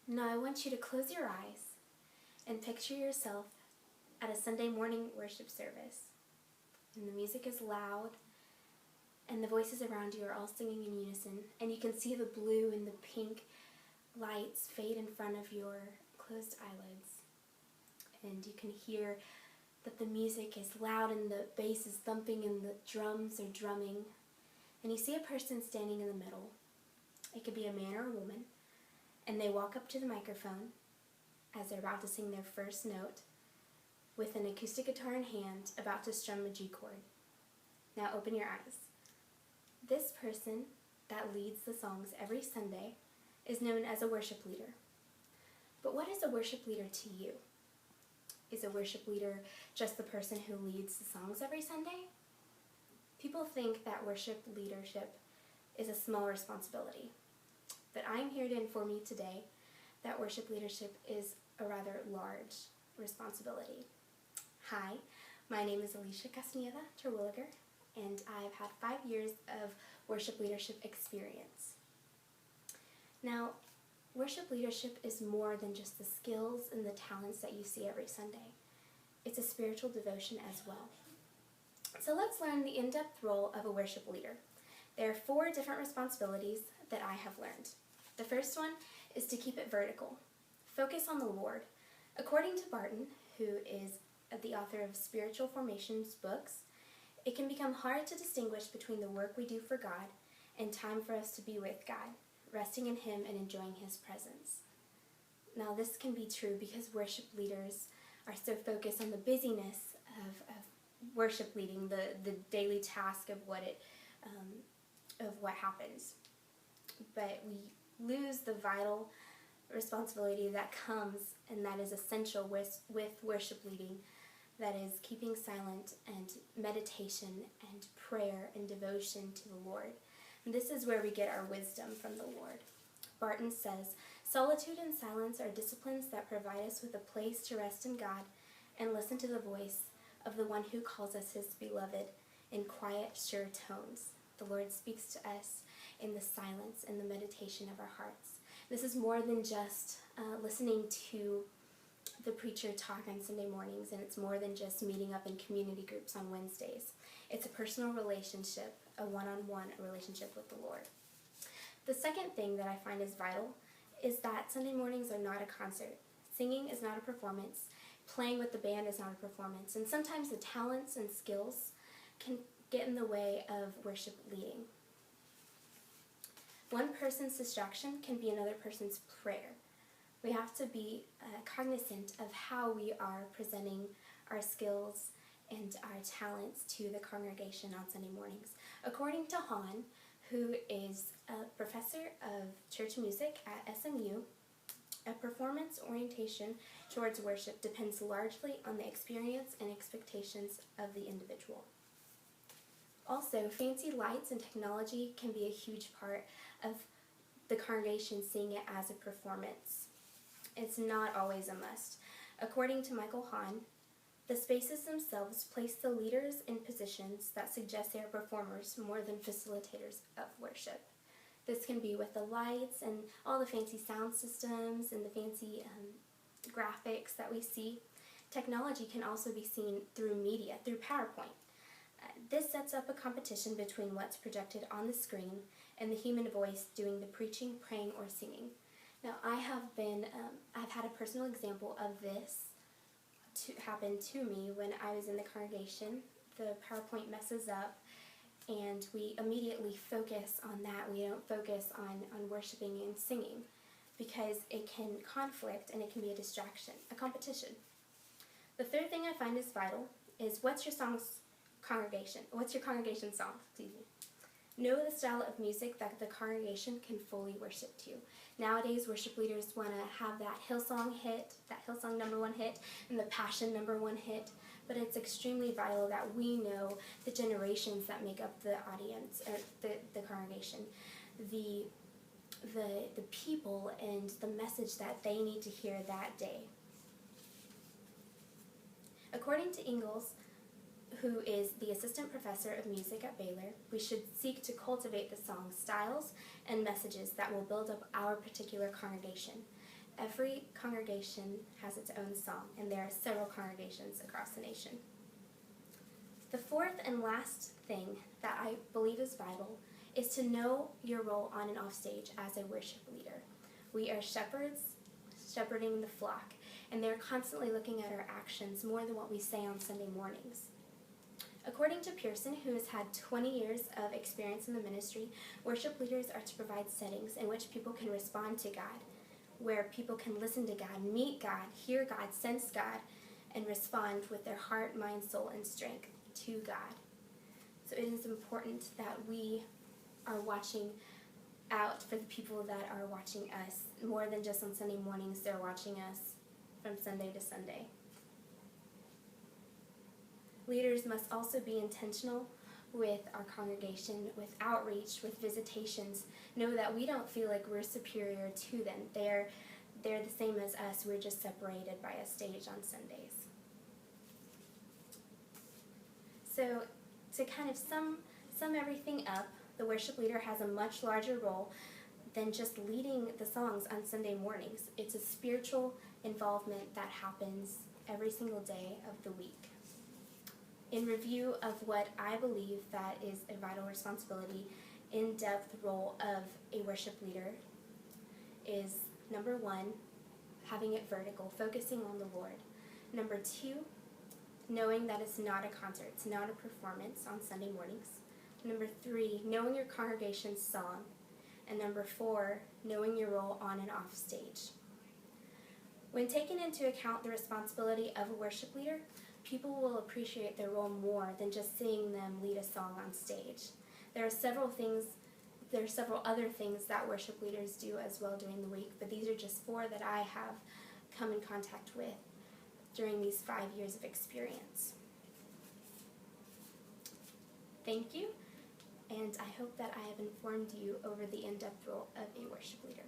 Now I want you to close your eyes and picture yourself at a Sunday morning worship service. And the music is loud, and the voices around you are all singing in unison, and you can see the blue and the pink lights fade in front of your closed eyelids. And you can hear that the music is loud and the bass is thumping and the drums are drumming. And you see a person standing in the middle. It could be a man or a woman. And they walk up to the microphone as they're about to sing their first note with an acoustic guitar in hand, about to strum a G chord. Now open your eyes. This person that leads the songs every Sunday is known as a worship leader. But what is a worship leader to you? Is a worship leader just the person who leads the songs every Sunday? People think that worship leadership is a small responsibility. But I'm here to inform you today that worship leadership is a rather large responsibility. Hi, my name is Alicia Castaneda Terwilliger, and I've had 5 years of worship leadership experience. Now, worship leadership is more than just the skills and the talents that you see every Sunday. It's a spiritual devotion as well. So let's learn the in-depth role of a worship leader. There are 4 different responsibilities that I have learned. The first one is to keep it vertical. Focus on the Lord. According to Barton, who is the author of Spiritual Formations books, it can become hard to distinguish between the work we do for God and time for us to be with God, resting in Him and enjoying His presence. Now this can be true because worship leaders are so focused on the busyness of worship leading, the daily task of what happens. But we lose the vital responsibility that comes and that is essential with worship leading, that is keeping silent and meditation and prayer and devotion to the Lord. And this is where we get our wisdom from the Lord. Barton says, "Solitude and silence are disciplines that provide us with a place to rest in God and listen to the voice of the one who calls us His beloved in quiet, sure tones. The Lord speaks to us in the silence and the meditation of our hearts." This is more than just listening to the preacher talk on Sunday mornings, and it's more than just meeting up in community groups on Wednesdays. It's a personal relationship, a one-on-one relationship with the Lord. The second thing that I find is vital is that Sunday mornings are not a concert. Singing is not a performance. Playing with the band is not a performance. And sometimes the talents and skills can get in the way of worship leading. One person's distraction can be another person's prayer. We have to be cognizant of how we are presenting our skills and our talents to the congregation on Sunday mornings. According to Hahn, who is a professor of church music at SMU, a performance orientation towards worship depends largely on the experience and expectations of the individual. Also, fancy lights and technology can be a huge part of the congregation seeing it as a performance. It's not always a must. According to Michael Hahn, the spaces themselves place the leaders in positions that suggest they are performers more than facilitators of worship. This can be with the lights and all the fancy sound systems and the fancy graphics that we see. Technology can also be seen through media, through PowerPoint. This sets up a competition between what's projected on the screen and the human voice doing the preaching, praying, or singing. Now, I've had a personal example of this happen to me when I was in the congregation. The PowerPoint messes up, and we immediately focus on that. We don't focus on worshiping and singing because it can conflict and it can be a distraction, a competition. The third thing I find is vital is what's your congregation song? Excuse me. Know the style of music that the congregation can fully worship to. Nowadays, worship leaders want to have that Hillsong hit, that Hillsong #1 hit, and the Passion #1 hit, but it's extremely vital that we know the generations that make up the audience, or the congregation, the people and the message that they need to hear that day. According to Ingalls, who is the assistant professor of music at Baylor, we should seek to cultivate the song styles and messages that will build up our particular congregation. Every congregation has its own song, and there are several congregations across the nation. The fourth and last thing that I believe is vital is to know your role on and off stage as a worship leader. We are shepherds shepherding the flock, and they're constantly looking at our actions more than what we say on Sunday mornings. According to Pearson, who has had 20 years of experience in the ministry, worship leaders are to provide settings in which people can respond to God, where people can listen to God, meet God, hear God, sense God, and respond with their heart, mind, soul, and strength to God. So it is important that we are watching out for the people that are watching us. More than just on Sunday mornings, they're watching us from Sunday to Sunday. Leaders must also be intentional with our congregation, with outreach, with visitations. Know that we don't feel like we're superior to them. They're the same as us. We're just separated by a stage on Sundays. So to kind of sum everything up, the worship leader has a much larger role than just leading the songs on Sunday mornings. It's a spiritual involvement that happens every single day of the week. In review of what I believe that is a vital responsibility, in-depth role of a worship leader is, number one, having it vertical, focusing on the Lord. Number two, knowing that it's not a concert, it's not a performance on Sunday mornings. Number three, knowing your congregation's song. And number four, knowing your role on and off stage. When taking into account the responsibility of a worship leader, people will appreciate their role more than just seeing them lead a song on stage. There are several other things that worship leaders do as well during the week, but these are just four that I have come in contact with during these 5 years of experience. Thank you, and I hope that I have informed you over the in-depth role of a worship leader.